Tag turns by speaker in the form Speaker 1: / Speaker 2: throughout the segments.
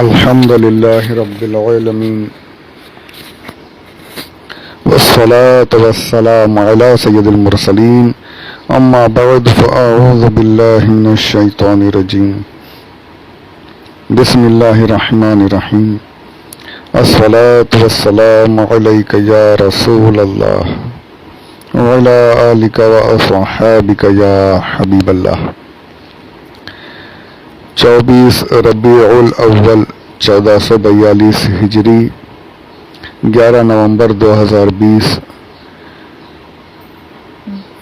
Speaker 1: الحمد لله رب العالمين والصلاة والسلام على سيد المرسلين أما بعد فأعوذ بالله من الشيطان الرجيم بسم الله الرحمن الرحيم الصلاة والسلام عليك يا رسول الله وعلى آلك وأصحابك يا حبيب الله 24 ربیع الاول 1442 ہجری 11 نومبر 2020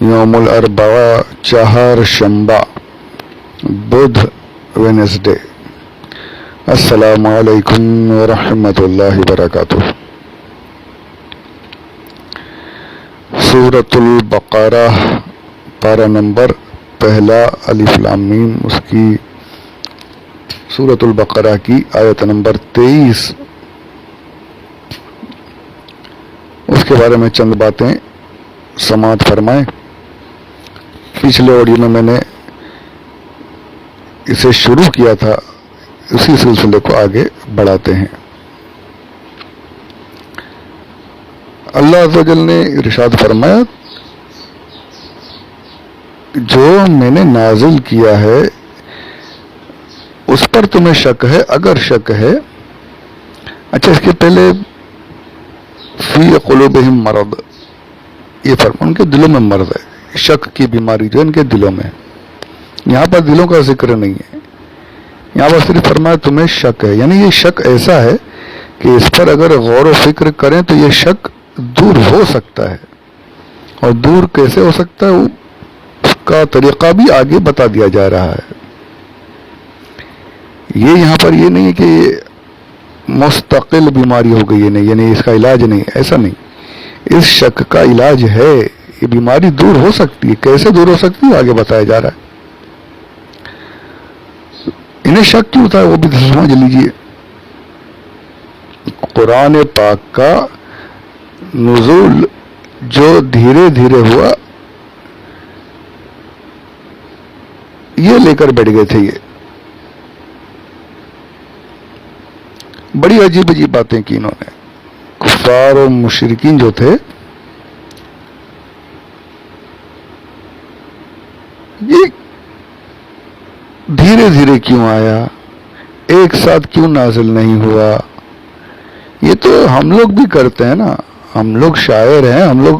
Speaker 1: یوم الاربعاء چہار شنبہ بدھ وینسڈے۔ السلام علیکم ورحمۃ اللہ وبرکاتہ۔ سورۃ البقرہ پارہ نمبر پہلا الف لام میم، اس کی سورۃ البقرہ کی آیت نمبر 23، اس کے بارے میں چند باتیں سماعت فرمائیں۔ پچھلے آڈیو میں نے اسے شروع کیا تھا، اسی سلسلے کو آگے بڑھاتے ہیں۔ اللہ عز و جل نے ارشاد فرمایا، جو میں نے نازل کیا ہے اس پر تمہیں شک ہے، اگر شک ہے۔ اچھا، اس کے پہلے فی قلوبہم مرض، یہ فرق ان کے دلوں میں مرض ہے، شک کی بیماری جو ان کے دلوں میں ہے۔ یہاں پر دلوں کا ذکر نہیں ہے، یہاں پر صرف فرمایا تمہیں شک ہے، یعنی یہ شک ایسا ہے کہ اس پر اگر غور و فکر کریں تو یہ شک دور ہو سکتا ہے، اور دور کیسے ہو سکتا ہے اس کا طریقہ بھی آگے بتا دیا جا رہا ہے۔ یہ یہاں پر یہ نہیں کہ مستقل بیماری ہو گئی ہے، نہیں، یعنی اس کا علاج نہیں، ایسا نہیں، اس شک کا علاج ہے، یہ بیماری دور ہو سکتی ہے، کیسے دور ہو سکتی ہے آگے بتایا جا رہا ہے۔ انہیں شک کیوں تھا وہ بھی سمجھ لیجئے۔ قرآن پاک کا نزول جو دھیرے دھیرے ہوا، یہ لے کر بیٹھ گئے تھے، یہ بڑی عجیب عجیب باتیں کی انہوں نے۔ کفار و مشرکین جو تھے، یہ دھیرے دھیرے کیوں آیا، ایک ساتھ کیوں نازل نہیں ہوا؟ یہ تو ہم لوگ بھی کرتے ہیں نا، ہم لوگ شاعر ہیں، ہم لوگ،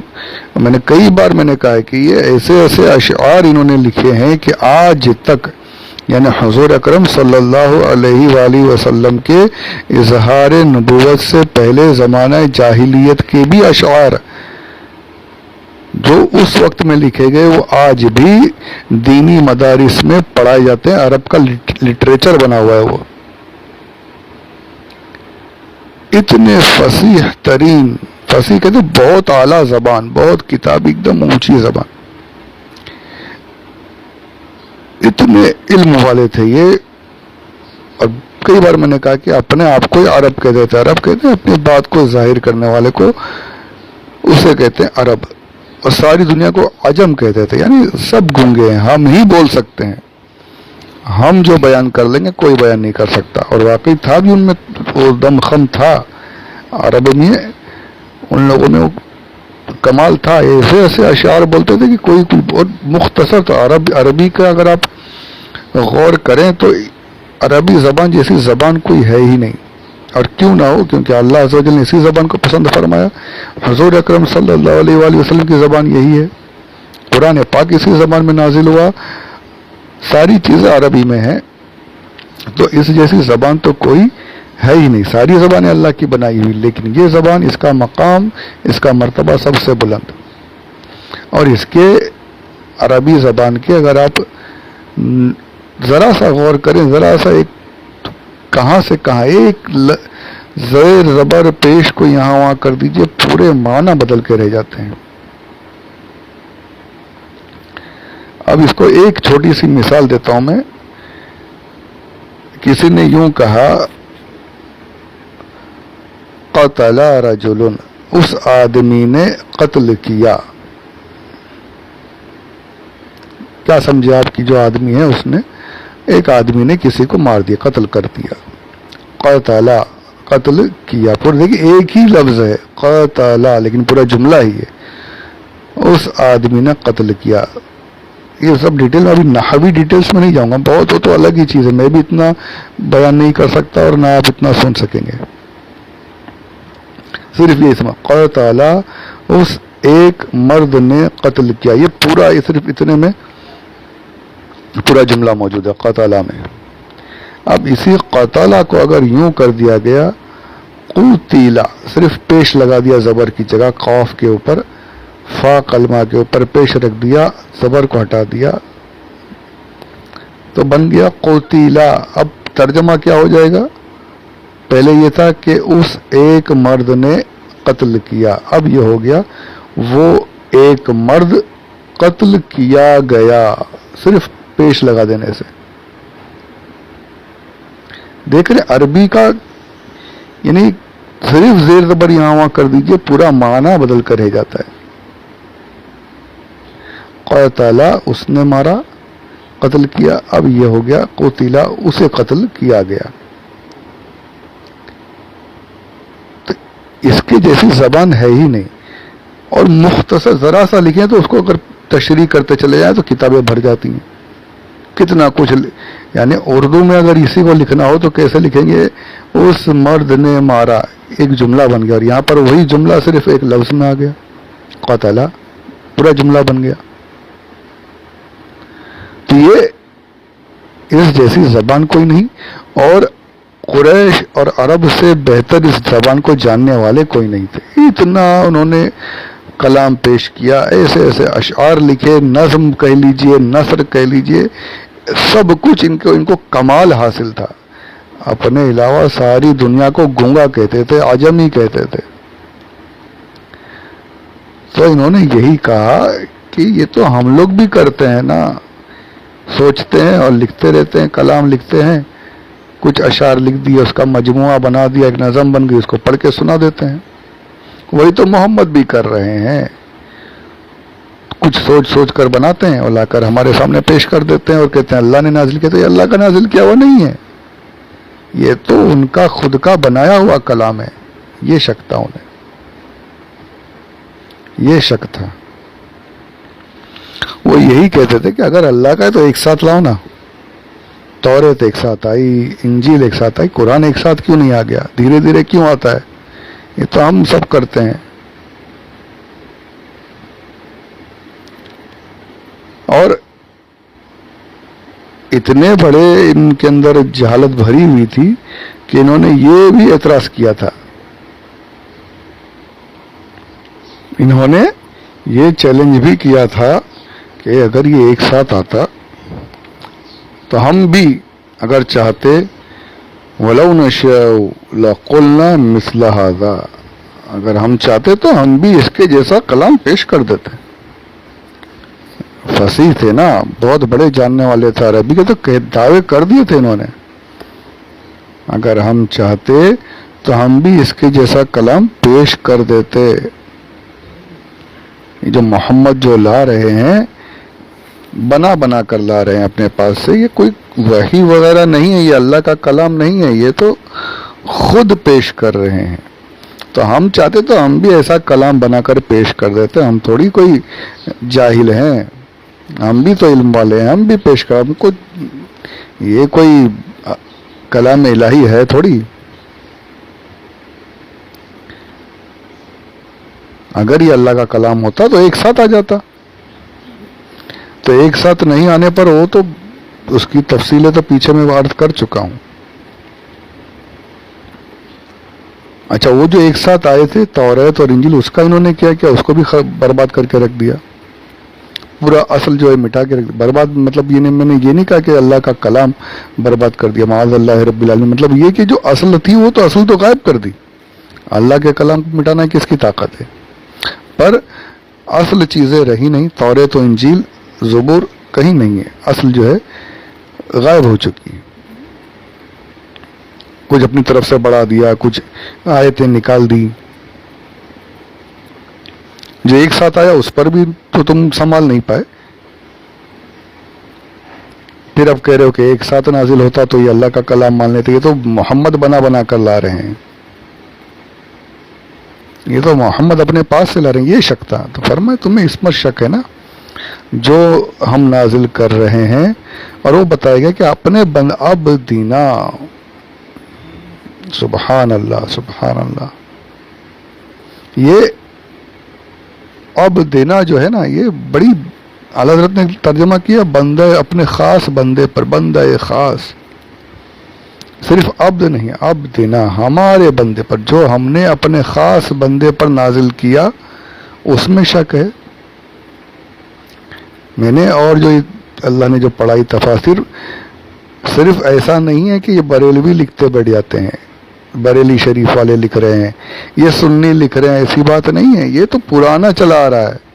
Speaker 1: میں نے کئی بار کہا ہے کہ یہ ایسے ایسے اشعار انہوں نے لکھے ہیں کہ آج تک، یعنی حضور اکرم صلی اللہ علیہ وآلہ وسلم کے اظہار نبوت سے پہلے زمانہ جاہلیت کے بھی اشعار جو اس وقت میں لکھے گئے وہ آج بھی دینی مدارس میں پڑھائے جاتے ہیں، عرب کا لٹریچر بنا ہوا ہے وہ۔ اتنے فصیح ترین، فصیح کہتے ہیں بہت اعلیٰ زبان، بہت کتابی، ایک دم اونچی زبان، اتنے علم والے تھے یہ۔ اور کئی بار میں نے کہا کہ اپنے آپ کو عرب کہتے تھے، عرب کہتے ہیں اپنی بات کو ظاہر کرنے والے کو، اسے کہتے ہیں عرب، اور ساری دنیا کو عجم کہتے تھے، یعنی سب گونگے ہیں، ہم ہی بول سکتے ہیں، ہم جو بیان کر لیں گے کوئی بیان نہیں کر سکتا۔ اور واقعی تھا بھی ان میں وہ دم خم تھا، عرب میں ان لوگوں میں وہ کمال تھا، ایسے ایسے اشعار بولتے تھے کہ کوئی بہت مختصر تو عربی کا اگر آپ غور کریں تو عربی زبان جیسی زبان کوئی ہے ہی نہیں، اور کیوں نہ ہو، کیونکہ اللہ عز و جل نے اسی زبان کو پسند فرمایا۔ حضور اکرم صلی اللہ علیہ وآلہ وسلم کی زبان یہی ہے، قرآن پاک اسی زبان میں نازل ہوا، ساری چیزیں عربی میں ہیں، تو اس جیسی زبان تو کوئی ہے ہی نہیں، ساری زبانیں اللہ کی بنائی ہوئی، لیکن یہ زبان، اس کا مقام، اس کا مرتبہ سب سے بلند۔ اور اس کے عربی زبان کے اگر آپ ذرا سا غور کریں، ذرا سا ایک کہاں سے کہاں ایک زیر زبر پیش کو یہاں وہاں کر دیجئے، پورے معنی بدل کے رہ جاتے ہیں۔ اب اس کو ایک چھوٹی سی مثال دیتا ہوں میں۔ کسی نے یوں کہا، قتل رجل، اس آدمی نے قتل کیا۔ کیا سمجھے آپ کی جو آدمی ہے، اس نے، ایک آدمی نے کسی کو مار دیا، قتل کر دیا۔ قتلا قتل کیا. پورا دیکھیے ایک ہی لفظ ہے قتلا لیکن پورا جملہ ہی ہے. اس آدمی نے قتل کیا. یہ سب ڈیٹیل ابھی نحوی ڈیٹیلس میں نہیں جاؤں گا, بہت ہو تو الگ ہی چیز ہے, میں بھی اتنا بیان نہیں کر سکتا اور نہ آپ اتنا سن سکیں گے. صرف یہ اسم قتلا اس ایک مرد نے قتل کیا, یہ پورا یہ صرف اتنے میں پورا جملہ موجود ہے قتلا میں. اب اسی قتلا کو اگر یوں کر دیا گیا قتیلا, صرف پیش لگا دیا زبر کی جگہ قاف کے اوپر, فا کلمہ کے اوپر پیش رکھ دیا, زبر کو ہٹا دیا تو بن گیا قتیلا. اب ترجمہ کیا ہو جائے گا؟ پہلے یہ تھا کہ اس ایک مرد نے قتل کیا, اب یہ ہو گیا وہ ایک مرد قتل کیا گیا, صرف پیش لگا دینے سے. دیکھ رہے عربی کا یعنی صرف زیر زبر یہاں وہاں کر دیجئے پورا معنی بدل کر رہ جاتا ہے. قتلا اس نے مارا قتل کیا, اب یہ ہو گیا قتلا اسے قتل کیا گیا. تو اس کے جیسی زبان ہے ہی نہیں, اور مختصر ذرا سا لکھیں تو اس کو اگر تشریح کرتے چلے جائیں تو کتابیں بھر جاتی ہیں. کتنا کچھ یعنی اردو میں اگر اسی کو لکھنا ہو تو کیسے لکھیں گے؟ اس مرد نے مارا, ایک جملہ بن گیا, اور یہاں پر وہی جملہ صرف ایک لفظ میں آ گیا قتلا, پورا جملہ بن گیا. تو یہ اس جیسی زبان کوئی نہیں, اور قریش اور عرب سے بہتر اس زبان کو جاننے والے کوئی نہیں تھے. اتنا انہوں نے کلام پیش کیا, ایسے ایسے اشعار لکھے, نظم کہہ لیجئے, نثر کہہ لیجئے, سب کچھ ان کو کمال حاصل تھا. اپنے علاوہ ساری دنیا کو گونگا کہتے تھے, عجمی کہتے تھے. تو انہوں نے یہی کہا کہ یہ تو ہم لوگ بھی کرتے ہیں نا, سوچتے ہیں اور لکھتے رہتے ہیں, کلام لکھتے ہیں, کچھ اشعار لکھ دیے, اس کا مجموعہ بنا دیا, ایک نظم بن گئی, اس کو پڑھ کے سنا دیتے ہیں. وہی تو محمد بھی کر رہے ہیں, کچھ سوچ سوچ کر بناتے ہیں اور لا کر ہمارے سامنے پیش کر دیتے ہیں اور کہتے ہیں اللہ نے نازل کیا. تو یہ اللہ کا نازل کیا ہوا نہیں ہے, یہ تو ان کا خود کا بنایا ہوا کلام ہے. یہ شک تھا انہیں, یہ شک تھا. وہ یہی کہتے تھے کہ اگر اللہ کا ہے تو ایک ساتھ لاؤ نا, توریت ایک ساتھ آئی, انجیل ایک ساتھ آئی, قرآن ایک ساتھ کیوں نہیں آ گیا؟ دھیرے دھیرے کیوں آتا ہے؟ یہ تو ہم سب کرتے ہیں. اور اتنے بڑے ان کے اندر جہالت بھری ہوئی تھی کہ انہوں نے یہ بھی اعتراض کیا تھا, انہوں نے یہ چیلنج بھی کیا تھا کہ اگر یہ ایک ساتھ آتا تو ہم بھی اگر چاہتے وَلَوْ نَشَاءُ لَقُلْنَا مِثْلَ هَذَا, اگر ہم چاہتے تو ہم بھی اس کے جیسا کلام پیش کر دیتے. فصیح تھے نا, بہت بڑے جاننے والے تھے عربی کے, تو دعوے کر دیے تھے انہوں نے, اگر ہم چاہتے تو ہم بھی اس کے جیسا کلام پیش کر دیتے. یہ جو محمد جو لا رہے ہیں, بنا بنا کر لا رہے ہیں اپنے پاس سے, یہ کوئی وحی وغیرہ نہیں ہے, یہ اللہ کا کلام نہیں ہے, یہ تو خود پیش کر رہے ہیں. تو ہم چاہتے تو ہم بھی ایسا کلام بنا کر پیش کر دیتے. ہم تھوڑی کوئی جاہل ہیں, ہم بھی تو علم والے ہیں, ہم بھی پیش کر, ہم کو یہ کوئی کلام الہی ہے تھوڑی. اگر یہ اللہ کا کلام ہوتا تو ایک ساتھ آ جاتا, تو ایک ساتھ نہیں آنے پر وہ تو اس کی تفصیلیں تو پیچھے میں عرض کر چکا ہوں. اچھا, وہ جو ایک ساتھ آئے تھے توریت اور انجیل, اس کا انہوں نے کیا کیا, اس کو بھی برباد کر کے رکھ دیا. پورا اصل جو ہے مٹا کے رکھ دیا. برباد مطلب یہ میں نے یہ نہیں کہا کہ اللہ کا کلام برباد کر دیا, معاذ اللہ رب العالمین, مطلب یہ کہ جو اصل تھی وہ تو اصل تو غائب کر دی. اللہ کے کلام کو مٹانا کس کی طاقت ہے؟ پر اصل چیزیں رہی نہیں, توریت و انجیل زبور کہیں نہیں ہے, اصل جو ہے غائب ہو چکی ہے. کچھ اپنی طرف سے بڑھا دیا, کچھ آیتیں نکال دی. جو ایک ساتھ آیا اس پر بھی تو تم سنبھال نہیں پائے. پھر اب کہہ رہے ہو کہ ایک ساتھ نازل ہوتا تو یہ اللہ کا کلام مان لیتے. یہ تو محمد بنا بنا کر لا رہے ہیں, یہ تو محمد اپنے پاس سے لا رہے ہیں, یہ شک تھا. تو فرمائے تمہیں اس پر شک ہے نا جو ہم نازل کر رہے ہیں, اور وہ بتائے گا کہ اپنے بند اب دینا. سبحان اللہ سبحان اللہ. یہ اب دینا جو ہے نا, یہ بڑی اعلیٰ حضرت نے ترجمہ کیا بندہ اپنے خاص بندے پر, بندہ خاص, صرف عبد نہیں, اب دینا ہمارے بندے پر, جو ہم نے اپنے خاص بندے پر نازل کیا, اس میں شک ہے. میں نے اور جو اللہ نے جو پڑھائی تفاسیر, صرف ایسا نہیں ہے کہ یہ بریلوی لکھتے بیٹھ جاتے ہیں, بریلی شریف والے لکھ رہے ہیں, یہ سنی لکھ رہے ہیں, ایسی بات نہیں ہے. یہ تو پرانا چلا آ رہا ہے,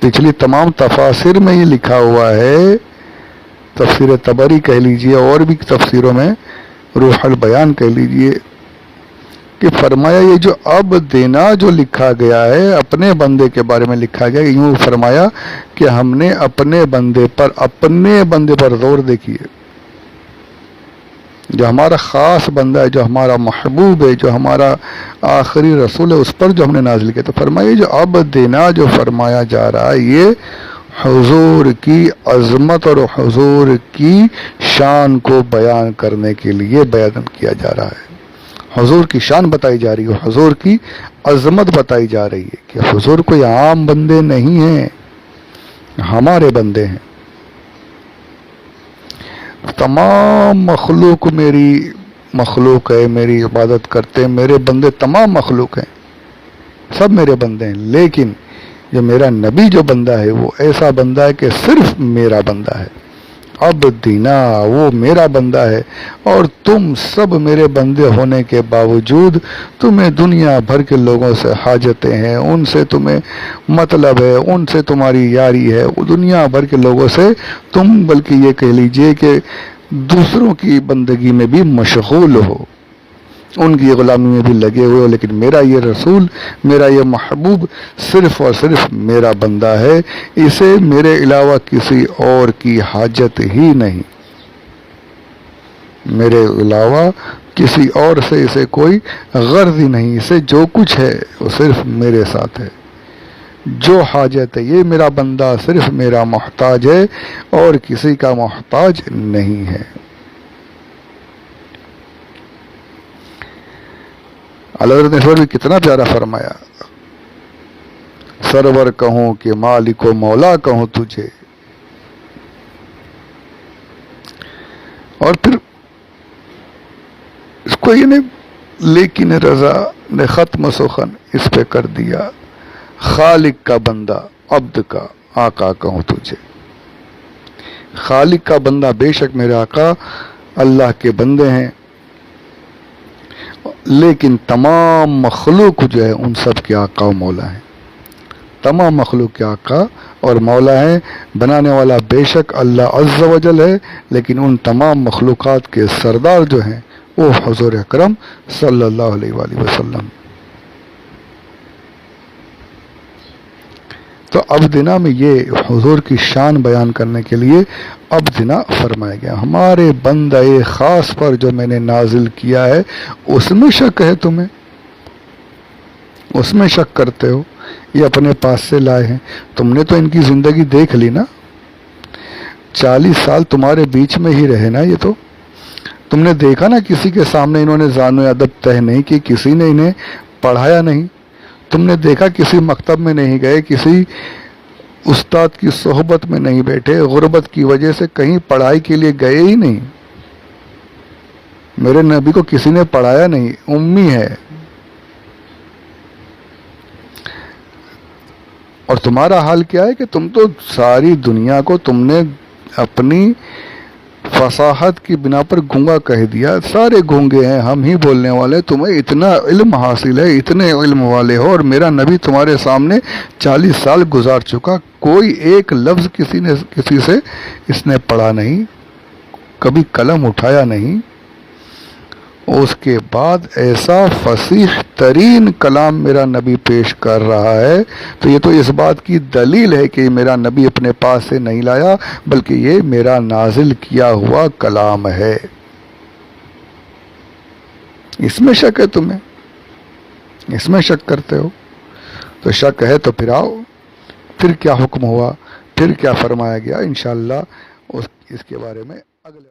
Speaker 1: پچھلی تمام تفاسیر میں یہ لکھا ہوا ہے. تفسیر طبری کہہ لیجئے, اور بھی تفسیروں میں, روح البیان کہہ لیجئے, کہ فرمایا یہ جو اب دینا جو لکھا گیا ہے اپنے بندے کے بارے میں لکھا گیا, یوں فرمایا کہ ہم نے اپنے بندے پر زور دیکھیے, جو ہمارا خاص بندہ ہے, جو ہمارا محبوب ہے, جو ہمارا آخری رسول ہے, اس پر جو ہم نے نازل کیا. تو فرمایا جو اب دینا جو فرمایا جا رہا ہے, یہ حضور کی عظمت اور حضور کی شان کو بیان کرنے کے لیے بیان کیا جا رہا ہے. حضور کی شان بتائی جا رہی ہے, حضور کی عظمت بتائی جا رہی ہے کہ حضور کوئی عام بندے نہیں ہیں, ہمارے بندے ہیں. تمام مخلوق میری مخلوق ہے, میری عبادت کرتے ہیں, میرے بندے تمام مخلوق ہیں, سب میرے بندے ہیں. لیکن جو میرا نبی جو بندہ ہے وہ ایسا بندہ ہے کہ صرف میرا بندہ ہے. اب دینا وہ میرا بندہ ہے, اور تم سب میرے بندے ہونے کے باوجود تمہیں دنیا بھر کے لوگوں سے حاجتیں ہیں, ان سے تمہیں مطلب ہے, ان سے تمہاری یاری ہے, دنیا بھر کے لوگوں سے تم بلکہ یہ کہہ لیجئے کہ دوسروں کی بندگی میں بھی مشغول ہو, ان کی غلامی میں بھی لگے ہوئے ہو. لیکن میرا یہ رسول, میرا یہ محبوب صرف اور صرف میرا بندہ ہے, اسے میرے علاوہ کسی اور کی حاجت ہی نہیں, میرے علاوہ کسی اور سے اسے کوئی غرض ہی نہیں, اسے جو کچھ ہے وہ صرف میرے ساتھ ہے. جو حاجت ہے یہ میرا بندہ صرف میرا محتاج ہے اور کسی کا محتاج نہیں ہے. اللہ حضرت نے بھی کتنا پیارا فرمایا, سرور کہوں کہ مالک و مولا کہوں تجھے. اور پھر اس کو یہ نہیں, لیکن رضا نے ختم سخن اس پہ کر دیا, خالق کا بندہ عبد کا آقا کہوں تجھے. خالق کا بندہ بے شک میرے آقا اللہ کے بندے ہیں, لیکن تمام مخلوق جو ہے ان سب کے آقا و مولا ہیں, تمام مخلوق کے آقا اور مولا ہیں. بنانے والا بے شک اللہ عز و جل ہے, لیکن ان تمام مخلوقات کے سردار جو ہیں وہ حضور اکرم صلی اللہ علیہ وآلہ وسلم. تو اب دینا میں یہ حضور کی شان بیان کرنے کے لیے اب دینا فرمایا گیا. ہمارے بندہ خاص پر جو میں نے نازل کیا ہے اس میں شک ہے تمہیں, اس میں شک کرتے ہو, یہ اپنے پاس سے لائے ہیں. تم نے تو ان کی زندگی دیکھ لی نا, 40 سال تمہارے بیچ میں ہی رہے نا. یہ تو تم نے دیکھا نا, کسی کے سامنے انہوں نے زانو ادب طے نہیں کی, کسی نے انہیں پڑھایا نہیں. تم نے دیکھا کسی مکتب میں نہیں گئے, کسی استاد کی صحبت میں نہیں بیٹھے, غربت کی وجہ سے کہیں پڑھائی کے لیے گئے ہی نہیں. میرے نبی کو کسی نے پڑھایا نہیں, امی ہے. اور تمہارا حال کیا ہے کہ تم تو ساری دنیا کو تم نے اپنی فصاحت کی بنا پر گونگا کہہ دیا. سارے گونگے ہیں, ہم ہی بولنے والے. تمہیں اتنا علم حاصل ہے, اتنے علم والے ہو, اور میرا نبی تمہارے سامنے 40 سال گزار چکا, کوئی ایک لفظ کسی سے اس نے پڑھا نہیں, کبھی قلم اٹھایا نہیں. اس کے بعد ایسا فصیح ترین کلام میرا نبی پیش کر رہا ہے، تو یہ تو اس بات کی دلیل ہے کہ میرا نبی اپنے پاس سے نہیں لایا، بلکہ یہ میرا نازل کیا ہوا کلام ہے۔ اس میں شک ہے تمہیں؟ اس میں شک کرتے ہو؟ تو شک ہے تو پھر آؤ، پھر کیا حکم ہوا، پھر کیا فرمایا گیا، انشاءاللہ اس کے بارے میں اگلے